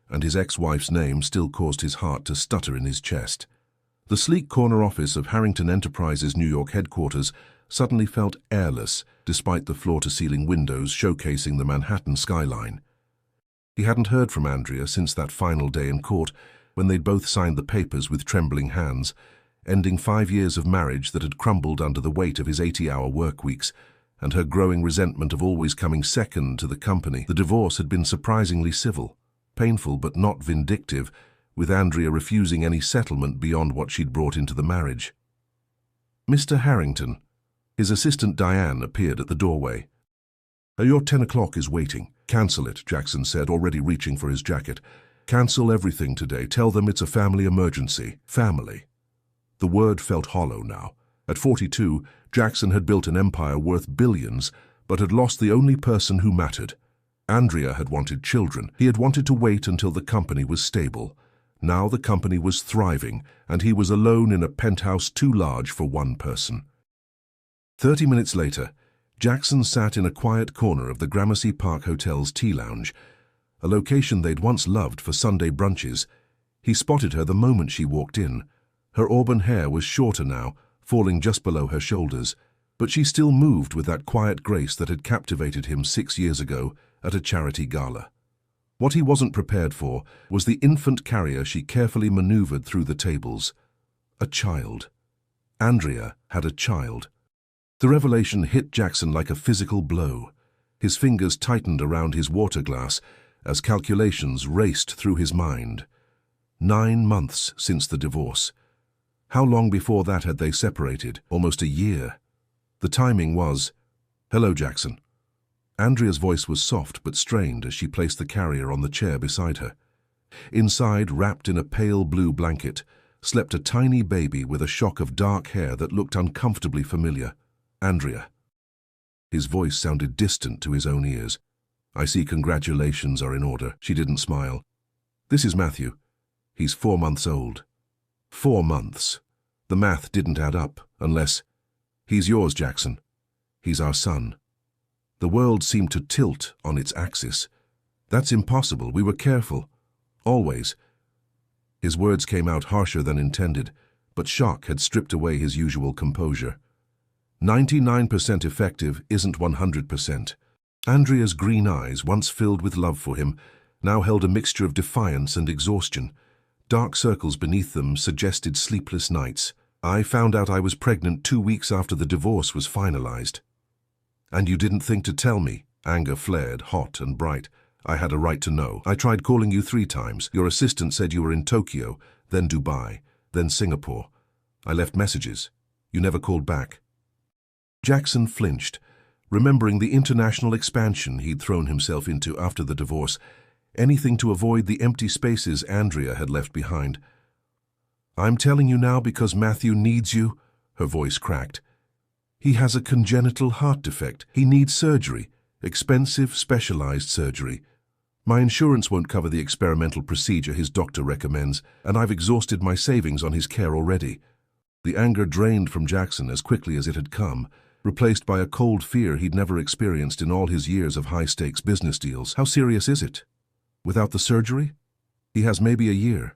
and his ex-wife's name still caused his heart to stutter in his chest. The sleek corner office of Harrington Enterprises' New York headquarters suddenly felt airless, despite the floor-to-ceiling windows showcasing the Manhattan skyline. He hadn't heard from Andrea since that final day in court, when they'd both signed the papers with trembling hands, ending 5 years of marriage that had crumbled under the weight of his 80-hour work weeks, and her growing resentment of always coming second to the company. The divorce had been surprisingly civil, painful but not vindictive, with Andrea refusing any settlement beyond what she'd brought into the marriage. "Mr. Harrington," his assistant Diane appeared at the doorway. "Your 10 o'clock is waiting." "Cancel it," Jackson said, already reaching for his jacket. "Cancel everything today. Tell them it's a family emergency." Family. The word felt hollow now. At 42, Jackson had built an empire worth billions, but had lost the only person who mattered. Andrea had wanted children. He had wanted to wait until the company was stable. Now the company was thriving, and he was alone in a penthouse too large for one person. 30 minutes later, Jackson sat in a quiet corner of the Gramercy Park Hotel's tea lounge, a location they'd once loved for Sunday brunches. He spotted her the moment she walked in. Her auburn hair was shorter now, falling just below her shoulders, but she still moved with that quiet grace that had captivated him 6 years ago at a charity gala. What he wasn't prepared for was the infant carrier she carefully maneuvered through the tables. A child. Andrea had a child. The revelation hit Jackson like a physical blow. His fingers tightened around his water glass as calculations raced through his mind. 9 months since the divorce. How long before that had they separated? Almost a year. The timing was, "Hello, Jackson." Andrea's voice was soft but strained as she placed the carrier on the chair beside her. Inside, wrapped in a pale blue blanket, slept a tiny baby with a shock of dark hair that looked uncomfortably familiar. "Andrea." His voice sounded distant to his own ears. "I see congratulations are in order." She didn't smile. "This is Matthew. He's 4 months old." 4 months. The math didn't add up, unless... "He's yours, Jackson. He's our son." The world seemed to tilt on its axis. "That's impossible. We were careful. Always." His words came out harsher than intended, but shock had stripped away his usual composure. 99% effective isn't 100%. Andrea's green eyes, once filled with love for him, now held a mixture of defiance and exhaustion. Dark circles beneath them suggested sleepless nights. "I found out I was pregnant 2 weeks after the divorce was finalized." "And you didn't think to tell me?" Anger flared, hot and bright. "I had a right to know. I tried calling you 3 times. Your assistant said you were in Tokyo, then Dubai, then Singapore. I left messages. You never called back." Jackson flinched, remembering the international expansion he'd thrown himself into after the divorce, anything to avoid the empty spaces Andrea had left behind. "I'm telling you now because Matthew needs you," her voice cracked. "He has a congenital heart defect. He needs surgery, expensive, specialized surgery. My insurance won't cover the experimental procedure his doctor recommends, and I've exhausted my savings on his care already." The anger drained from Jackson as quickly as it had come, replaced by a cold fear he'd never experienced in all his years of high-stakes business deals. "How serious is it? Without the surgery?" "He has maybe a year."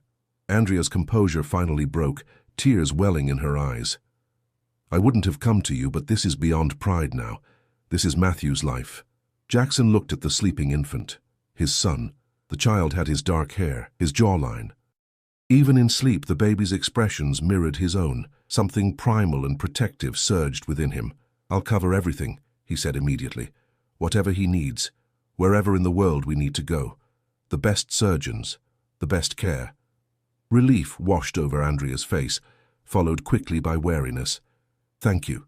Andrea's composure finally broke, tears welling in her eyes. "I wouldn't have come to you, but this is beyond pride now. This is Matthew's life." Jackson looked at the sleeping infant, his son. The child had his dark hair, his jawline. Even in sleep, the baby's expressions mirrored his own. Something primal and protective surged within him. "I'll cover everything," he said immediately. "Whatever he needs, wherever in the world we need to go. The best surgeons, the best care." Relief washed over Andrea's face, followed quickly by wariness. "Thank you.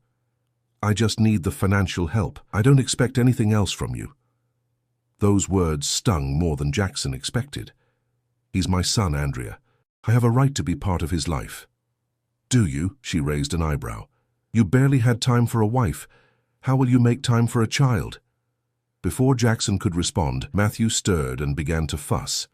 I just need the financial help. I don't expect anything else from you." Those words stung more than Jackson expected. "He's my son, Andrea. I have a right to be part of his life." "Do you?" She raised an eyebrow. "You barely had time for a wife. How will you make time for a child?" Before Jackson could respond, Matthew stirred and began to fuss.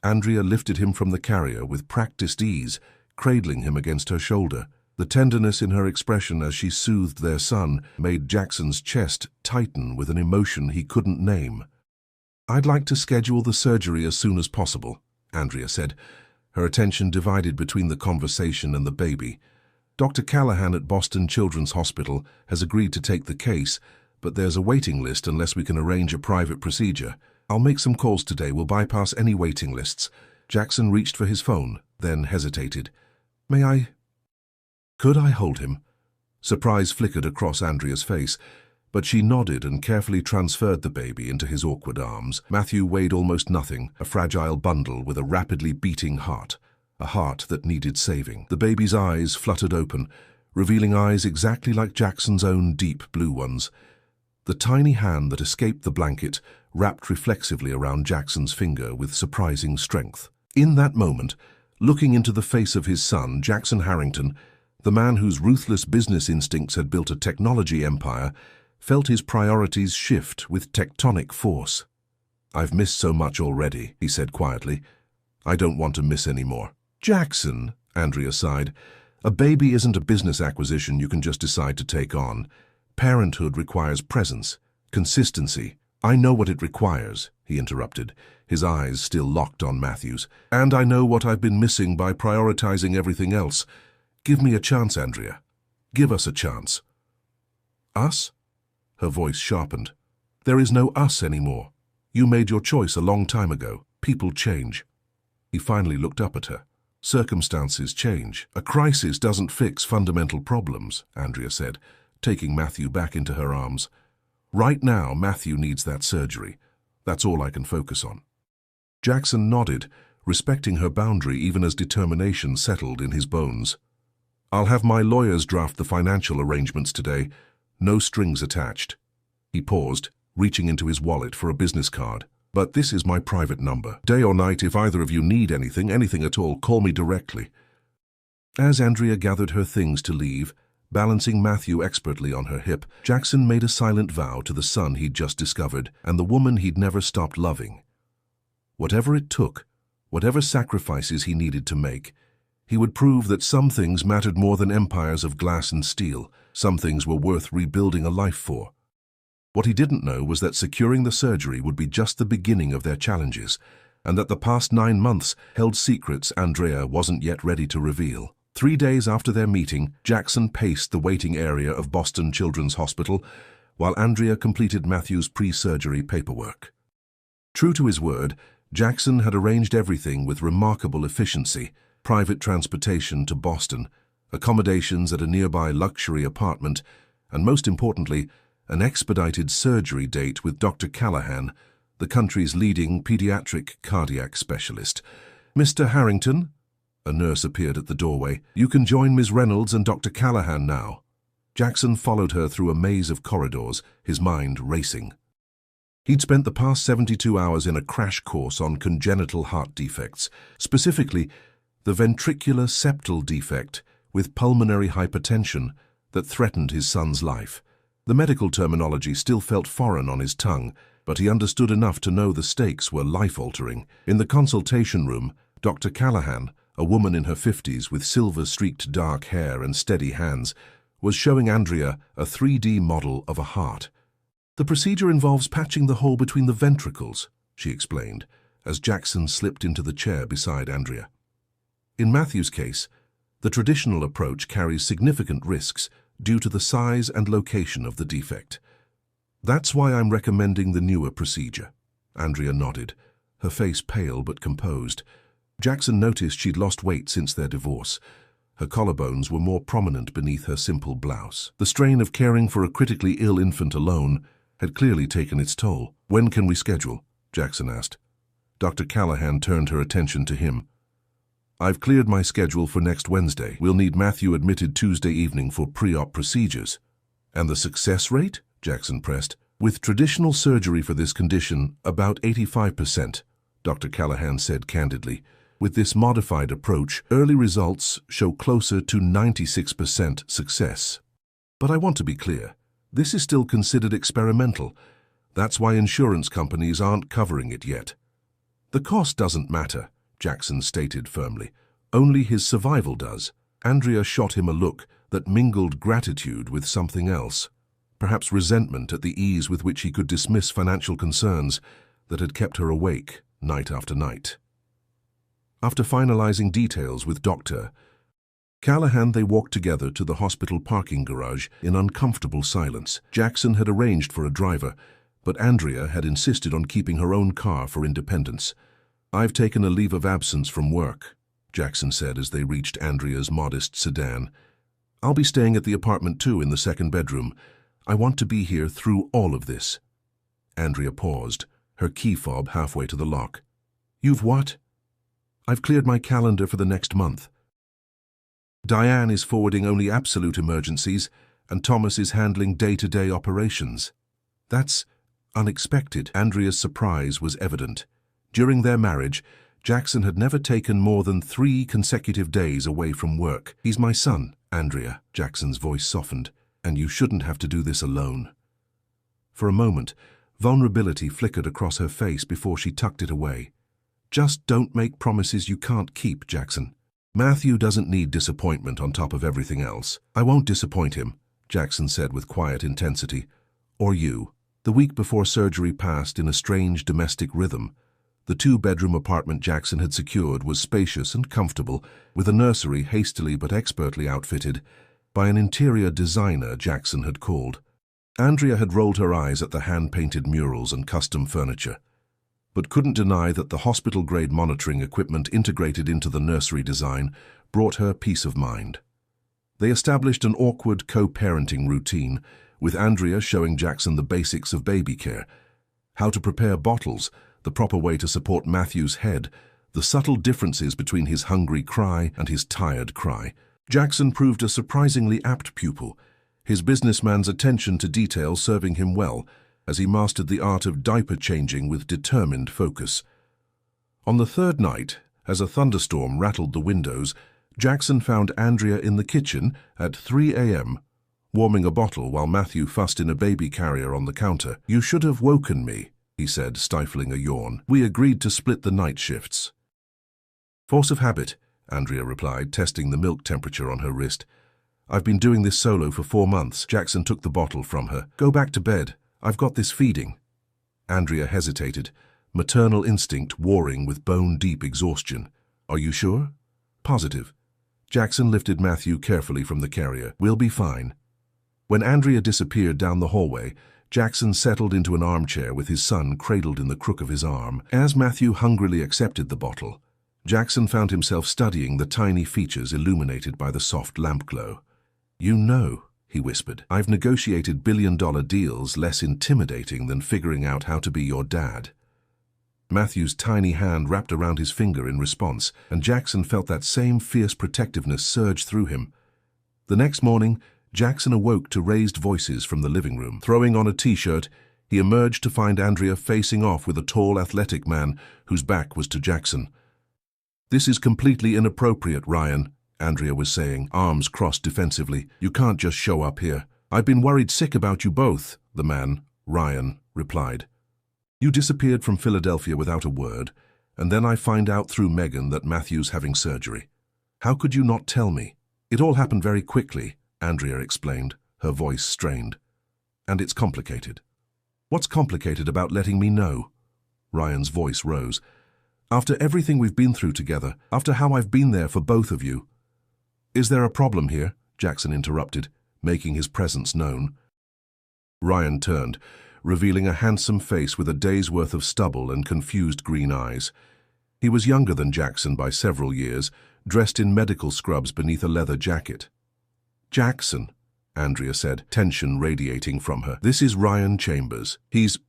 Andrea lifted him from the carrier with practiced ease, cradling him against her shoulder. The tenderness in her expression as she soothed their son made Jackson's chest tighten with an emotion he couldn't name. "I'd like to schedule the surgery as soon as possible." Andrea said, her attention divided between the conversation and the baby. Dr. Callahan at Boston Children's Hospital has agreed to take the case, but there's a waiting list unless we can arrange a private procedure. I'll make some calls today. We'll bypass any waiting lists. Jackson reached for his phone, then hesitated. Could I hold him? Surprise flickered across Andrea's face, but she nodded and carefully transferred the baby into his awkward arms. Matthew weighed almost nothing, a fragile bundle with a rapidly beating heart, a heart that needed saving. The baby's eyes fluttered open, revealing eyes exactly like Jackson's own deep blue ones. The tiny hand that escaped the blanket wrapped reflexively around Jackson's finger with surprising strength. In that moment, looking into the face of his son, Jackson Harrington, the man whose ruthless business instincts had built a technology empire, felt his priorities shift with tectonic force. "I've missed so much already," he said quietly. "I don't want to miss any more." "Jackson," Andrea sighed, "a baby isn't a business acquisition you can just decide to take on. Parenthood requires presence, consistency." "I know what it requires," he interrupted, his eyes still locked on Matthew's. "And I know what I've been missing by prioritizing everything else. Give me a chance, Andrea. Give us a chance." "Us?" Her voice sharpened. "There is no us anymore. You made your choice a long time ago. People change." He finally looked up at her. "Circumstances change. A crisis doesn't fix fundamental problems," Andrea said, taking Matthew back into her arms. "Right now, Matthew needs that surgery. That's all I can focus on." Jackson nodded, respecting her boundary even as determination settled in his bones. "I'll have my lawyers draft the financial arrangements today. No strings attached." He paused, reaching into his wallet for a business card. "But this is my private number. Day or night, if either of you need anything at all, call me directly." As Andrea gathered her things to leave, balancing Matthew expertly on her hip, Jackson made a silent vow to the son he'd just discovered and the woman he'd never stopped loving. Whatever it took, whatever sacrifices he needed to make, he would prove that some things mattered more than empires of glass and steel. Some things were worth rebuilding a life for. What he didn't know was that securing the surgery would be just the beginning of their challenges, and that the past 9 months held secrets Andrea wasn't yet ready to reveal. 3 days after their meeting, Jackson paced the waiting area of Boston Children's Hospital, while Andrea completed Matthew's pre-surgery paperwork. True to his word, Jackson had arranged everything with remarkable efficiency: private transportation to Boston, accommodations at a nearby luxury apartment, and most importantly, an expedited surgery date with Dr. Callahan, the country's leading pediatric cardiac specialist. "Mr. Harrington," a nurse appeared at the doorway, "you can join Ms. Reynolds and Dr. Callahan now." Jackson followed her through a maze of corridors, his mind racing. He'd spent the past 72 hours in a crash course on congenital heart defects, specifically the ventricular septal defect with pulmonary hypertension that threatened his son's life. The medical terminology still felt foreign on his tongue, but he understood enough to know the stakes were life-altering. In the consultation room, Dr. Callahan, a woman in her 50s with silver-streaked dark hair and steady hands, was showing Andrea a 3D model of a heart. "The procedure involves patching the hole between the ventricles," she explained, as Jackson slipped into the chair beside Andrea. In Matthew's case, the traditional approach carries significant risks due to the size and location of the defect. "That's why I'm recommending the newer procedure." Andrea nodded, her face pale but composed. Jackson noticed she'd lost weight since their divorce. Her collarbones were more prominent beneath her simple blouse. The strain of caring for a critically ill infant alone had clearly taken its toll. "When can we schedule?" Jackson asked. Dr. Callahan turned her attention to him. "I've cleared my schedule for next Wednesday. We'll need Matthew admitted Tuesday evening for pre-op procedures." "And the success rate?" Jackson pressed. "With traditional surgery for this condition, about 85%, Dr. Callahan said candidly. "With this modified approach, early results show closer to 96% success. But I want to be clear, this is still considered experimental. That's why insurance companies aren't covering it yet." "The cost doesn't matter," Jackson stated firmly. "Only his survival does." Andrea shot him a look that mingled gratitude with something else, perhaps resentment at the ease with which he could dismiss financial concerns that had kept her awake night after night. After finalizing details with Dr. Callahan, they walked together to the hospital parking garage in uncomfortable silence. Jackson had arranged for a driver, but Andrea had insisted on keeping her own car for independence. "I've taken a leave of absence from work," Jackson said as they reached Andrea's modest sedan. "I'll be staying at the apartment too, in the second bedroom. I want to be here through all of this." Andrea paused, her key fob halfway to the lock. "You've what?" "I've cleared my calendar for the next month. Diane is forwarding only absolute emergencies, and Thomas is handling day-to-day operations." "That's unexpected." Andrea's surprise was evident. During their marriage, Jackson had never taken more than 3 consecutive days away from work. "He's my son, Andrea," Jackson's voice softened, "and you shouldn't have to do this alone." For a moment, vulnerability flickered across her face before she tucked it away. "Just don't make promises you can't keep, Jackson. Matthew doesn't need disappointment on top of everything else." "I won't disappoint him," Jackson said with quiet intensity. "Or you." The week before surgery passed in a strange domestic rhythm. The 2-bedroom apartment Jackson had secured was spacious and comfortable, with a nursery hastily but expertly outfitted by an interior designer Jackson had called. Andrea had rolled her eyes at the hand-painted murals and custom furniture, but couldn't deny that the hospital-grade monitoring equipment integrated into the nursery design brought her peace of mind. They established an awkward co-parenting routine, with Andrea showing Jackson the basics of baby care: how to prepare bottles, the proper way to support Matthew's head, the subtle differences between his hungry cry and his tired cry. Jackson proved a surprisingly apt pupil, his businessman's attention to detail serving him well, as he mastered the art of diaper changing with determined focus. On the 3rd night, as a thunderstorm rattled the windows, Jackson found Andrea in the kitchen at 3 a.m., warming a bottle while Matthew fussed in a baby carrier on the counter. "You should have woken me," he said, stifling a yawn. "We agreed to split the night shifts." "Force of habit," Andrea replied, testing the milk temperature on her wrist. "I've been doing this solo for 4 months. Jackson took the bottle from her. "Go back to bed. I've got this feeding." Andrea hesitated, maternal instinct warring with bone-deep exhaustion. "Are you sure?" "Positive." Jackson lifted Matthew carefully from the carrier. "We'll be fine." When Andrea disappeared down the hallway, Jackson settled into an armchair with his son cradled in the crook of his arm. As Matthew hungrily accepted the bottle, Jackson found himself studying the tiny features illuminated by the soft lamp glow. "You know," he whispered, "I've negotiated billion-dollar deals less intimidating than figuring out how to be your dad." Matthew's tiny hand wrapped around his finger in response, and Jackson felt that same fierce protectiveness surge through him. The next morning, Jackson awoke to raised voices from the living room. Throwing on a t-shirt, he emerged to find Andrea facing off with a tall, athletic man whose back was to Jackson. "This is completely inappropriate, Ryan," Andrea was saying, arms crossed defensively. "You can't just show up here." "I've been worried sick about you both," the man, Ryan, replied. "You disappeared from Philadelphia without a word, and then I find out through Megan that Matthew's having surgery. How could you not tell me?" "It all happened very quickly," Andrea explained, her voice strained. "And it's complicated." "What's complicated about letting me know?" Ryan's voice rose. "After everything we've been through together, after how I've been there for both of you." "Is there a problem here?" Jackson interrupted, making his presence known. Ryan turned, revealing a handsome face with a day's worth of stubble and confused green eyes. He was younger than Jackson by several years, dressed in medical scrubs beneath a leather jacket. "Jackson," Andrea said, tension radiating from her. "This is Ryan Chambers. He's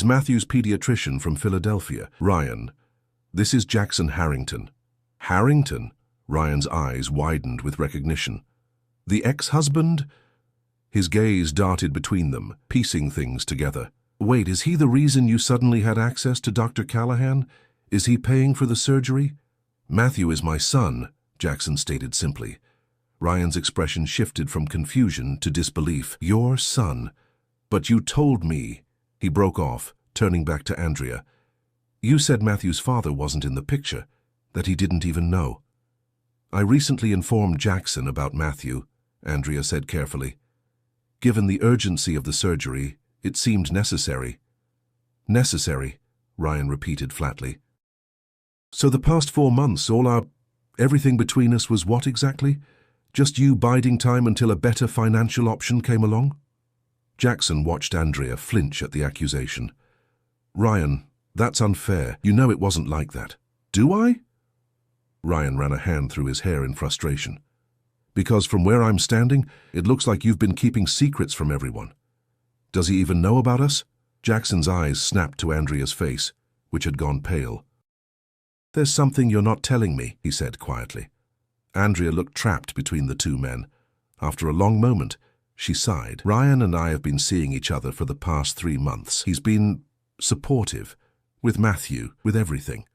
Matthew's pediatrician from Philadelphia." "Ryan, this is Jackson Harrington." "Harrington?" Ryan's eyes widened with recognition. "The ex-husband?" His gaze darted between them, piecing things together. "Wait, is he the reason you suddenly had access to Dr. Callahan? Is he paying for the surgery?" "Matthew is my son," Jackson stated simply. Ryan's expression shifted from confusion to disbelief. "Your son? But you told me..." He broke off, turning back to Andrea. "You said Matthew's father wasn't in the picture, that he didn't even know." "I recently informed Jackson about Matthew," Andrea said carefully. "Given the urgency of the surgery, it seemed necessary." "Necessary," Ryan repeated flatly. So the past 4 months, everything between us was what exactly? Just you biding time until a better financial option came along? Jackson watched Andrea flinch at the accusation. Ryan, that's unfair. You know it wasn't like that. Do I? Ryan ran a hand through his hair in frustration. Because from where I'm standing, it looks like you've been keeping secrets from everyone. Does he even know about us? Jackson's eyes snapped to Andrea's face, which had gone pale. There's something you're not telling me, he said quietly. Andrea looked trapped between the two men. After a long moment, she sighed. Ryan and I have been seeing each other for the past 3 months. He's been supportive, with Matthew, with everything.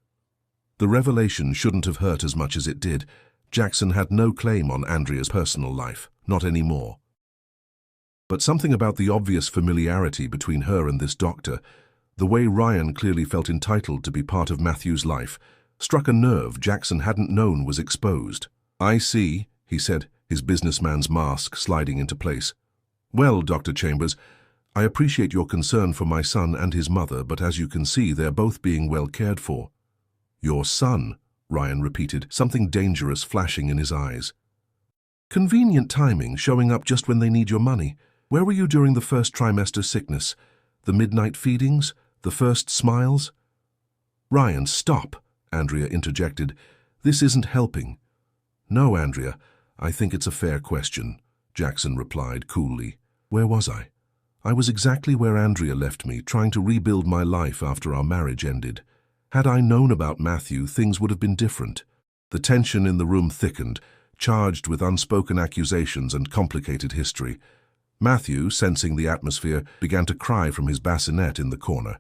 The revelation shouldn't have hurt as much as it did. Jackson had no claim on Andrea's personal life, not anymore. But something about the obvious familiarity between her and this doctor, the way Ryan clearly felt entitled to be part of Matthew's life, struck a nerve Jackson hadn't known was exposed. I see, he said, his businessman's mask sliding into place. Well, Dr. Chambers, I appreciate your concern for my son and his mother, but as you can see, they're both being well cared for. Your son, Ryan repeated, something dangerous flashing in his eyes. Convenient timing, showing up just when they need your money. Where were you during the first trimester sickness? The midnight feedings? The first smiles? Ryan, stop, Andrea interjected. This isn't helping. No, Andrea, I think it's a fair question, Jackson replied coolly. Where was I? I was exactly where Andrea left me, trying to rebuild my life after our marriage ended. Had I known about Matthew, things would have been different. The tension in the room thickened, charged with unspoken accusations and complicated history. Matthew, sensing the atmosphere, began to cry from his bassinet in the corner.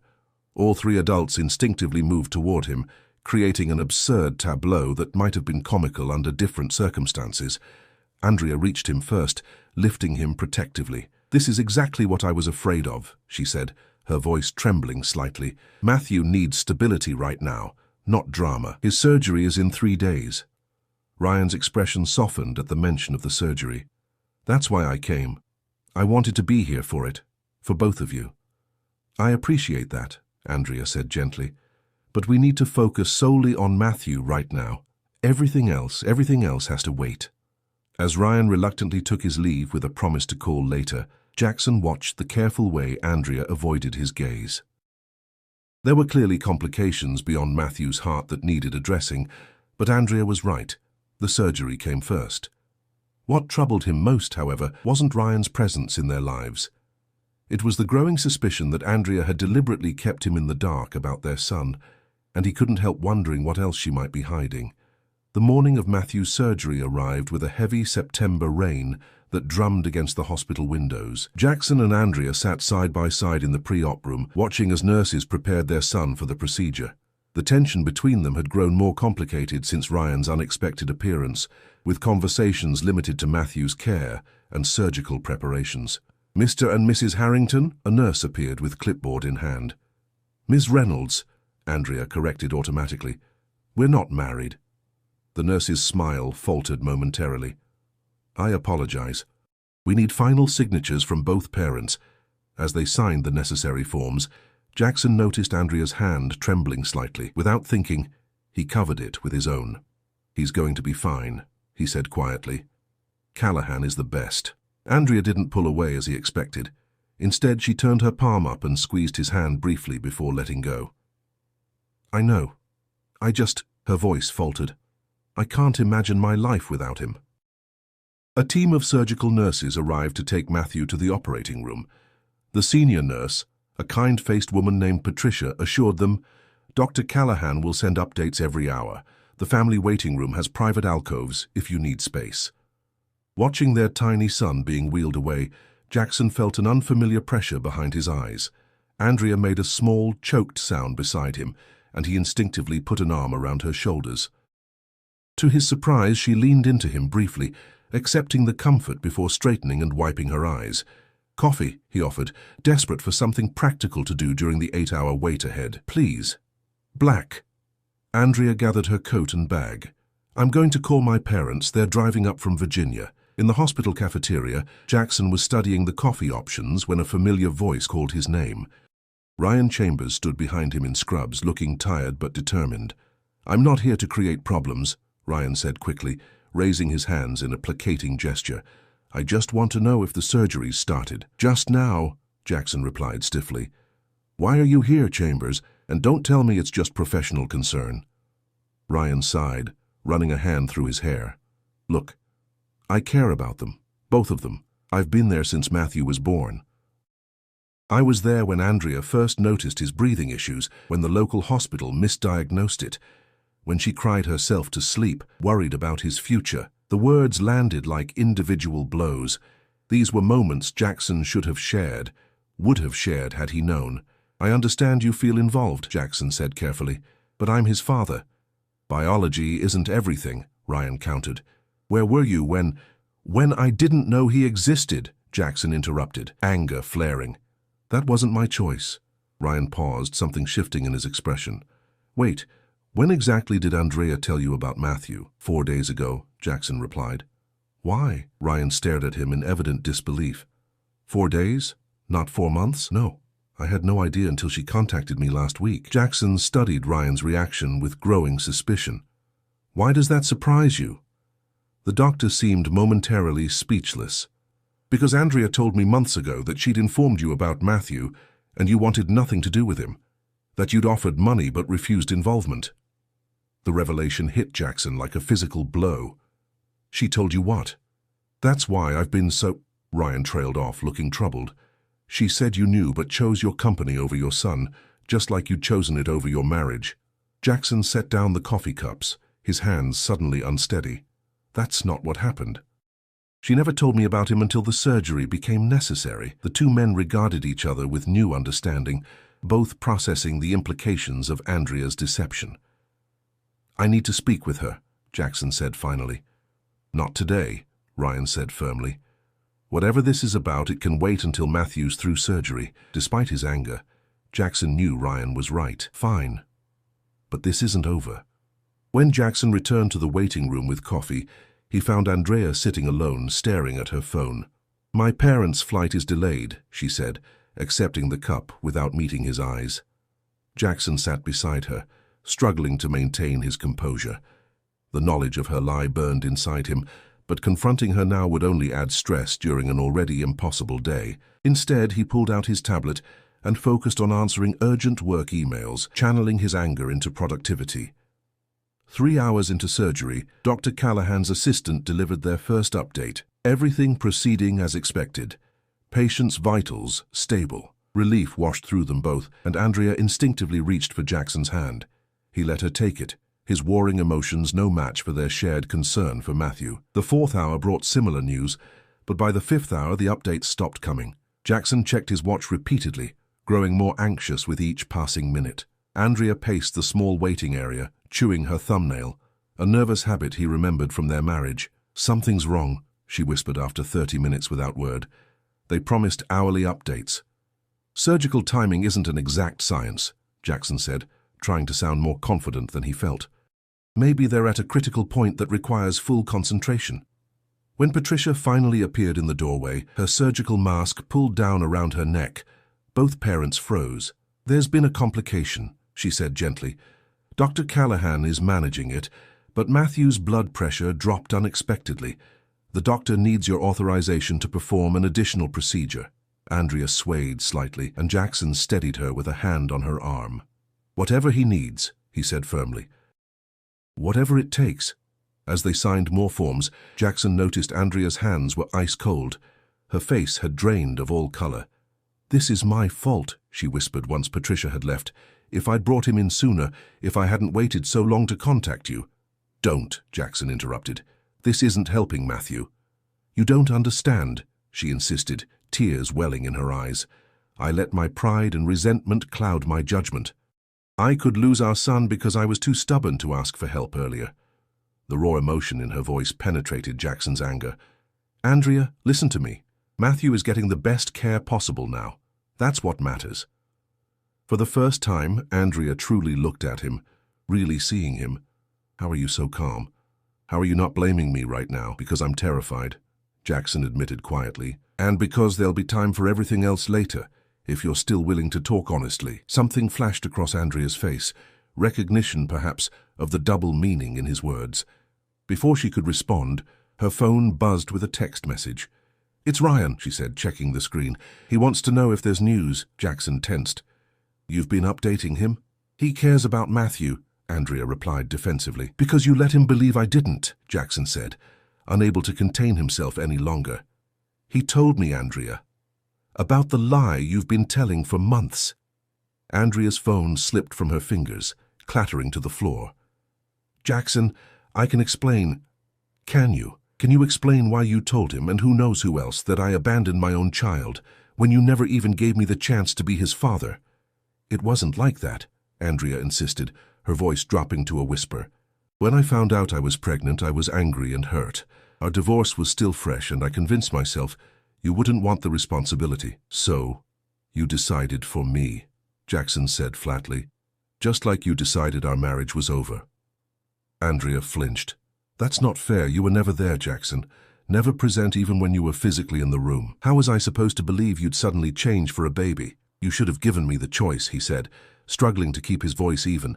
All 3 adults instinctively moved toward him, creating an absurd tableau that might have been comical under different circumstances. Andrea reached him first, lifting him protectively. This is exactly what I was afraid of, she said, her voice trembling slightly. Matthew needs stability right now, not drama. His surgery is in 3 days. Ryan's expression softened at the mention of the surgery. That's why I came. I wanted to be here for it, for both of you. I appreciate that, Andrea said gently, but we need to focus solely on Matthew right now. Everything else has to wait. As Ryan reluctantly took his leave with a promise to call later, Jackson watched the careful way Andrea avoided his gaze. There were clearly complications beyond Matthew's heart that needed addressing, but Andrea was right. The surgery came first. What troubled him most, however, wasn't Ryan's presence in their lives. It was the growing suspicion that Andrea had deliberately kept him in the dark about their son, and he couldn't help wondering what else she might be hiding. The morning of Matthew's surgery arrived with a heavy September rain that drummed against the hospital windows. Jackson and Andrea sat side by side in the pre-op room, watching as nurses prepared their son for the procedure. The tension between them had grown more complicated since Ryan's unexpected appearance, with conversations limited to Matthew's care and surgical preparations. Mr. and Mrs. Harrington, a nurse appeared with clipboard in hand. Ms. Reynolds, Andrea corrected automatically. We're not married. The nurse's smile faltered momentarily. I apologize. We need final signatures from both parents. As they signed the necessary forms, Jackson noticed Andrea's hand trembling slightly. Without thinking, he covered it with his own. He's going to be fine, he said quietly. Callahan is the best. Andrea didn't pull away as he expected. Instead, she turned her palm up and squeezed his hand briefly before letting go. I know. Her voice faltered. I can't imagine my life without him. A team of surgical nurses arrived to take Matthew to the operating room. The senior nurse, a kind-faced woman named Patricia, assured them, Dr. Callahan will send updates every hour. The family waiting room has private alcoves if you need space. Watching their tiny son being wheeled away, Jackson felt an unfamiliar pressure behind his eyes. Andrea made a small, choked sound beside him, and he instinctively put an arm around her shoulders. To his surprise, she leaned into him briefly, accepting the comfort before straightening and wiping her eyes. Coffee, he offered, desperate for something practical to do during the 8-hour wait ahead. Please. Black. Andrea gathered her coat and bag. I'm going to call my parents. They're driving up from Virginia. In the hospital cafeteria, Jackson was studying the coffee options when a familiar voice called his name. Ryan Chambers stood behind him in scrubs, looking tired but determined. I'm not here to create problems, Ryan said quickly, raising his hands in a placating gesture. I just want to know if the surgery's started. Just now, Jackson replied stiffly. Why are you here, Chambers? And don't tell me it's just professional concern. Ryan sighed, running a hand through his hair. Look, I care about them, both of them. I've been there since Matthew was born. I was there when Andrea first noticed his breathing issues, when the local hospital misdiagnosed it, when she cried herself to sleep, worried about his future. The words landed like individual blows. These were moments Jackson should have shared, would have shared had he known. I understand you feel involved, Jackson said carefully, but I'm his father. Biology isn't everything, Ryan countered. Where were you when I didn't know he existed, Jackson interrupted, anger flaring. That wasn't my choice. Ryan paused, something shifting in his expression. Wait, when exactly did Andrea tell you about Matthew? 4 days ago, Jackson replied. Why? Ryan stared at him in evident disbelief. 4 days? Not 4 months? No. I had no idea until she contacted me last week. Jackson studied Ryan's reaction with growing suspicion. Why does that surprise you? The doctor seemed momentarily speechless. Because Andrea told me months ago that she'd informed you about Matthew and you wanted nothing to do with him, that you'd offered money but refused involvement. The revelation hit Jackson like a physical blow. She told you what? That's why I've been so... Ryan trailed off, looking troubled. She said you knew but chose your company over your son, just like you'd chosen it over your marriage. Jackson set down the coffee cups, his hands suddenly unsteady. That's not what happened. She never told me about him until the surgery became necessary. The two men regarded each other with new understanding, both processing the implications of Andrea's deception. I need to speak with her, Jackson said finally. Not today, Ryan said firmly. Whatever this is about, it can wait until Matthew's through surgery. Despite his anger, Jackson knew Ryan was right. Fine. But this isn't over. When Jackson returned to the waiting room with coffee, he found Andrea sitting alone, staring at her phone. My parents' flight is delayed, she said, accepting the cup without meeting his eyes. Jackson sat beside her, struggling to maintain his composure. The knowledge of her lie burned inside him, but confronting her now would only add stress during an already impossible day. Instead, he pulled out his tablet and focused on answering urgent work emails, channeling his anger into productivity. 3 hours into surgery, Dr. Callahan's assistant delivered their first update. Everything proceeding as expected. Patient's vitals stable. Relief washed through them both, and Andrea instinctively reached for Jackson's hand. He let her take it, his warring emotions no match for their shared concern for Matthew. The 4th hour brought similar news, but by the 5th hour the updates stopped coming. Jackson checked his watch repeatedly, growing more anxious with each passing minute. Andrea paced the small waiting area, chewing her thumbnail, a nervous habit he remembered from their marriage. Something's wrong, she whispered after 30 minutes without word. They promised hourly updates. Surgical timing isn't an exact science, Jackson said, trying to sound more confident than he felt. Maybe they're at a critical point that requires full concentration. When Patricia finally appeared in the doorway, her surgical mask pulled down around her neck, both parents froze. There's been a complication, she said gently. Dr. Callahan is managing it, but Matthew's blood pressure dropped unexpectedly. The doctor needs your authorization to perform an additional procedure. Andrea swayed slightly, and Jackson steadied her with a hand on her arm. Whatever he needs, he said firmly. Whatever it takes. As they signed more forms, Jackson noticed Andrea's hands were ice cold. Her face had drained of all color. This is my fault, she whispered once Patricia had left. If I'd brought him in sooner, if I hadn't waited so long to contact you. Don't, Jackson interrupted. This isn't helping Matthew. You don't understand, she insisted, tears welling in her eyes. I let my pride and resentment cloud my judgment. I could lose our son because I was too stubborn to ask for help earlier. The raw emotion in her voice penetrated Jackson's anger. Andrea, listen to me. Matthew is getting the best care possible now. That's what matters. For the first time, Andrea truly looked at him, really seeing him. How are you so calm? How are you not blaming me right now? Because I'm terrified, Jackson admitted quietly. And because there'll be time for everything else later, if you're still willing to talk honestly. Something flashed across Andrea's face, recognition, perhaps, of the double meaning in his words. Before she could respond, her phone buzzed with a text message. "It's Ryan," she said, checking the screen. "He wants to know if there's news." Jackson tensed. "You've been updating him?" "He cares about Matthew," Andrea replied defensively. "Because you let him believe I didn't," Jackson said, unable to contain himself any longer. "He told me, Andrea, about the lie you've been telling for months." Andrea's phone slipped from her fingers, clattering to the floor. "Jackson, I can explain." "Can you? Can you explain why you told him, and who knows who else, that I abandoned my own child, when you never even gave me the chance to be his father?" "It wasn't like that," Andrea insisted, her voice dropping to a whisper. "When I found out I was pregnant, I was angry and hurt. Our divorce was still fresh, and I convinced myself you wouldn't want the responsibility. So, you decided for me," Jackson said flatly. "Just like you decided our marriage was over." Andrea flinched. "That's not fair. You were never there, Jackson. Never present even when you were physically in the room. How was I supposed to believe you'd suddenly change for a baby?" "You should have given me the choice," he said, struggling to keep his voice even.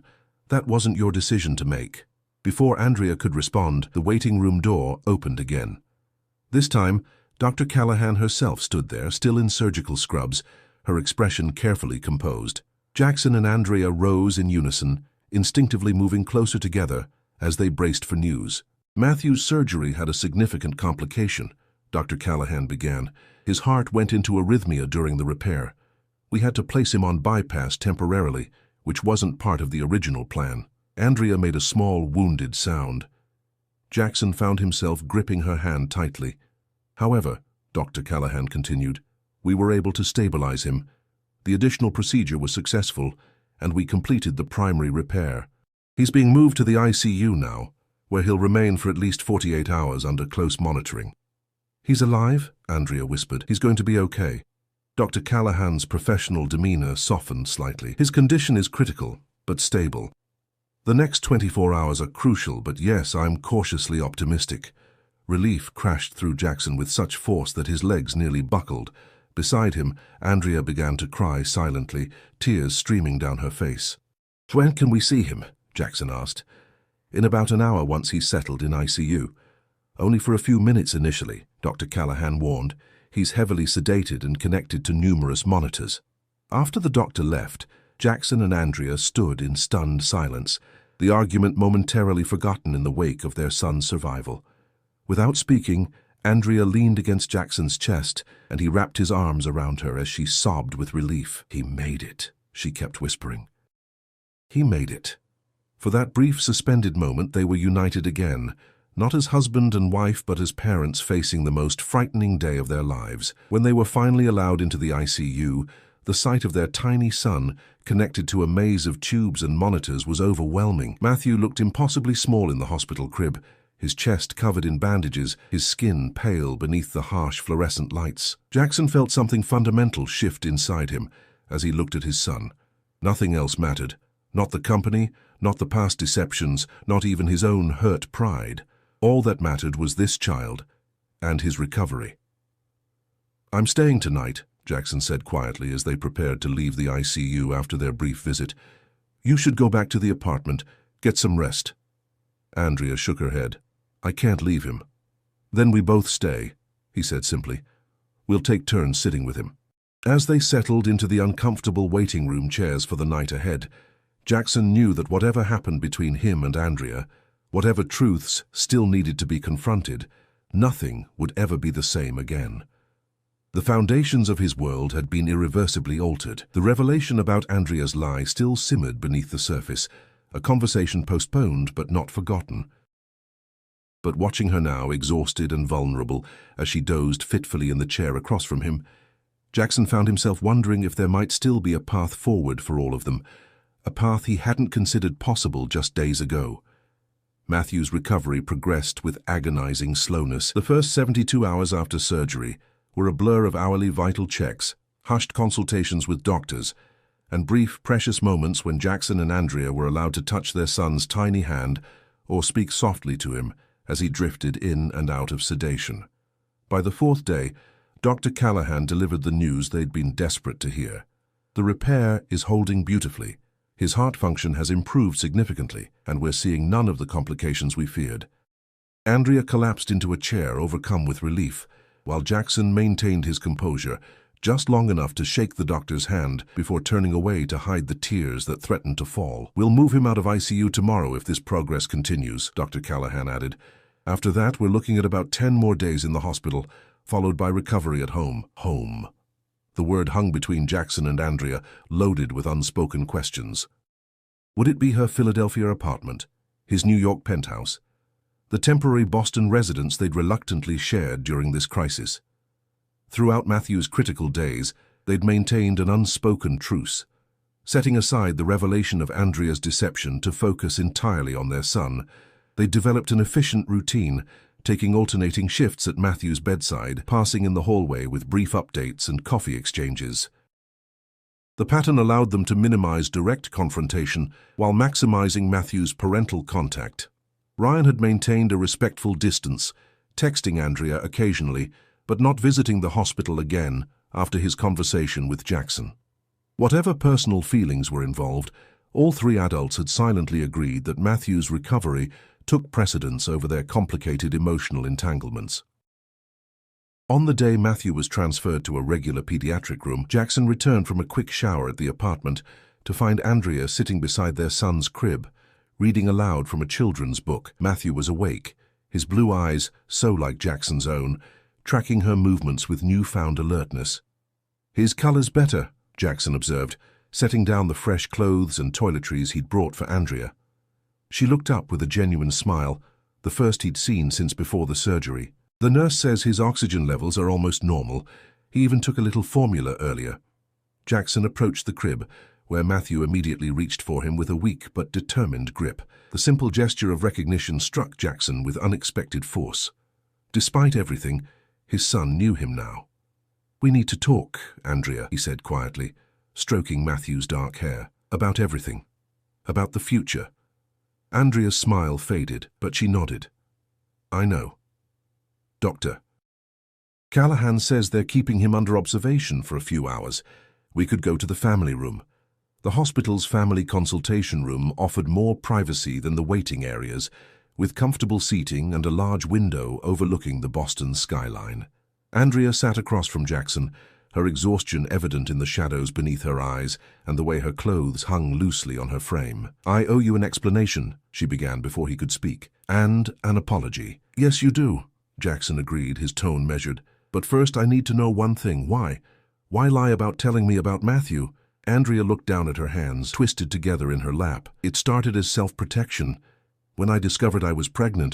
"That wasn't your decision to make." Before Andrea could respond, the waiting room door opened again. This time, Dr. Callahan herself stood there, still in surgical scrubs, her expression carefully composed. Jackson and Andrea rose in unison, instinctively moving closer together as they braced for news. "Matthew's surgery had a significant complication," Dr. Callahan began. "His heart went into arrhythmia during the repair. We had to place him on bypass temporarily, which wasn't part of the original plan." Andrea made a small, wounded sound. Jackson found himself gripping her hand tightly. "However," Dr. Callahan continued, "we were able to stabilize him. The additional procedure was successful, and we completed the primary repair. He's being moved to the ICU now, where he'll remain for at least 48 hours under close monitoring." "He's alive?" Andrea whispered. "He's going to be okay." Dr. Callahan's professional demeanor softened slightly. "His condition is critical, but stable. The next 24 hours are crucial, but yes, I'm cautiously optimistic." Relief crashed through Jackson with such force that his legs nearly buckled. Beside him, Andrea began to cry silently, tears streaming down her face. "When can we see him?" Jackson asked. "In about an hour, once he's settled in ICU. Only for a few minutes initially," Dr. Callahan warned. "He's heavily sedated and connected to numerous monitors." After the doctor left, Jackson and Andrea stood in stunned silence, the argument momentarily forgotten in the wake of their son's survival. Without speaking, Andrea leaned against Jackson's chest, and he wrapped his arms around her as she sobbed with relief. "He made it," she kept whispering. "He made it." For that brief, suspended moment, they were united again, not as husband and wife, but as parents facing the most frightening day of their lives. When they were finally allowed into the ICU, the sight of their tiny son, connected to a maze of tubes and monitors, was overwhelming. Matthew looked impossibly small in the hospital crib, his chest covered in bandages, his skin pale beneath the harsh fluorescent lights. Jackson felt something fundamental shift inside him as he looked at his son. Nothing else mattered. Not the company, not the past deceptions, not even his own hurt pride. All that mattered was this child and his recovery. "I'm staying tonight," Jackson said quietly as they prepared to leave the ICU after their brief visit. "You should go back to the apartment, get some rest." Andrea shook her head. "I can't leave him." "Then we both stay," he said simply. "We'll take turns sitting with him." As they settled into the uncomfortable waiting room chairs for the night ahead, Jackson knew that whatever happened between him and Andrea, whatever truths still needed to be confronted, nothing would ever be the same again. The foundations of his world had been irreversibly altered. The revelation about Andrea's lie still simmered beneath the surface, a conversation postponed but not forgotten. But watching her now, exhausted and vulnerable, as she dozed fitfully in the chair across from him, Jackson found himself wondering if there might still be a path forward for all of them, a path he hadn't considered possible just days ago. Matthew's recovery progressed with agonizing slowness. The first 72 hours after surgery were a blur of hourly vital checks, hushed consultations with doctors, and brief, precious moments when Jackson and Andrea were allowed to touch their son's tiny hand or speak softly to him as he drifted in and out of sedation. By the fourth day, Dr. Callahan delivered the news they'd been desperate to hear. "The repair is holding beautifully. His heart function has improved significantly, and we're seeing none of the complications we feared." Andrea collapsed into a chair, overcome with relief, while Jackson maintained his composure, just long enough to shake the doctor's hand before turning away to hide the tears that threatened to fall. "We'll move him out of ICU tomorrow if this progress continues," Dr. Callahan added. "After that, we're looking at about 10 more days in the hospital, followed by recovery at home." Home. The word hung between Jackson and Andrea, loaded with unspoken questions. Would it be her Philadelphia apartment, his New York penthouse, the temporary Boston residence they'd reluctantly shared during this crisis? Throughout Matthew's critical days, they'd maintained an unspoken truce, setting aside the revelation of Andrea's deception to focus entirely on their son. They developed an efficient routine, taking alternating shifts at Matthew's bedside, passing in the hallway with brief updates and coffee exchanges. The pattern allowed them to minimize direct confrontation while maximizing Matthew's parental contact. Ryan had maintained a respectful distance, texting Andrea occasionally, but not visiting the hospital again after his conversation with Jackson. Whatever personal feelings were involved, all three adults had silently agreed that Matthew's recovery took precedence over their complicated emotional entanglements. On the day Matthew was transferred to a regular pediatric room, Jackson returned from a quick shower at the apartment to find Andrea sitting beside their son's crib, reading aloud from a children's book. Matthew was awake, his blue eyes, so like Jackson's own, tracking her movements with newfound alertness. "His color's better," Jackson observed, setting down the fresh clothes and toiletries he'd brought for Andrea. She looked up with a genuine smile, the first he'd seen since before the surgery. "The nurse says his oxygen levels are almost normal. He even took a little formula earlier." Jackson approached the crib, where Matthew immediately reached for him with a weak but determined grip. The simple gesture of recognition struck Jackson with unexpected force. Despite everything, his son knew him now. "We need to talk, Andrea," he said quietly, stroking Matthew's dark hair. "About everything. About the future." Andrea's smile faded, but she nodded. "I know. Doctor, Callahan says they're keeping him under observation for a few hours. We could go to the family room." The hospital's family consultation room offered more privacy than the waiting areas, with comfortable seating and a large window overlooking the Boston skyline. Andrea sat across from Jackson, her exhaustion evident in the shadows beneath her eyes and the way her clothes hung loosely on her frame. "I owe you an explanation," she began before he could speak. "And an apology." "Yes, you do," Jackson agreed, his tone measured. "But first I need to know one thing. Why? Why lie about telling me about Matthew?" Andrea looked down at her hands, twisted together in her lap. "It started as self-protection. When I discovered I was pregnant,